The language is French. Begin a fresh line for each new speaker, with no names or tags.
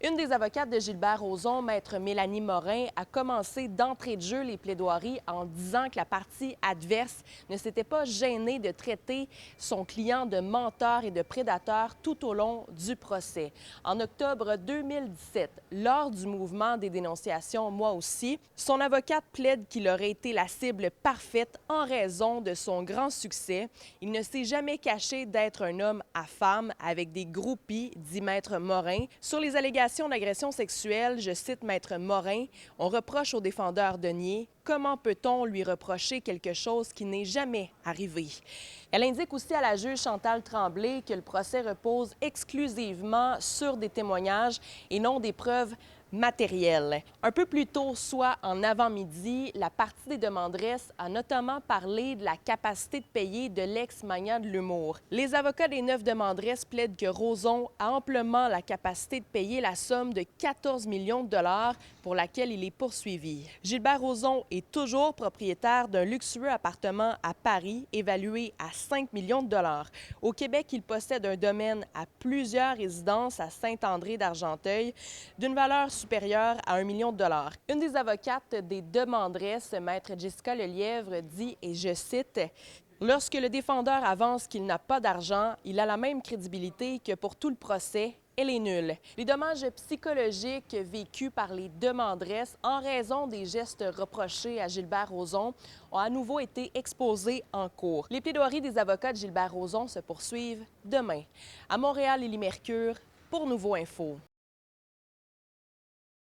Une des avocates de Gilbert Rozon, maître Mélanie Morin, a commencé d'entrée de jeu les plaidoiries en disant que la partie adverse ne s'était pas gênée de traiter son client de menteur et de prédateur tout au long du procès. En octobre 2017, lors du mouvement des dénonciations Moi aussi, son avocate plaide qu'il aurait été la cible parfaite en raison de son grand succès. Il ne s'est jamais caché d'être un homme à femme avec des groupies, dit maître Morin. Sur les allégations d'agression sexuelle, je cite maître Morin, on reproche au défendeur de nier. Comment peut-on lui reprocher quelque chose qui n'est jamais arrivé? Elle indique aussi à la juge Chantal Tremblay que le procès repose exclusivement sur des témoignages et non des preuves matérielles. Un peu plus tôt, soit en avant-midi, la partie des demanderesses a notamment parlé de la capacité de payer de l'ex-magnat de l'humour. Les avocats des 9 demanderesses plaident que Rozon a amplement la capacité de payer la somme de 14 millions de dollars pour laquelle il est poursuivi. Gilbert Rozon est toujours propriétaire d'un luxueux appartement à Paris évalué à 5 millions de dollars. Au Québec, il possède un domaine à plusieurs résidences à Saint-André-d'Argenteuil d'une valeur supérieure à 1 million de dollars. Une des avocates des demanderesses, maître Jessica Lelièvre, dit, et je cite, « Lorsque le défendeur avance qu'il n'a pas d'argent, il a la même crédibilité que pour tout le procès. Elle est nulle. » Les dommages psychologiques vécus par les demanderesses en raison des gestes reprochés à Gilbert Rozon ont à nouveau été exposés en cours. Les plaidoiries des avocats de Gilbert Rozon se poursuivent demain. À Montréal, Élie Mercure, pour Nouveau Info.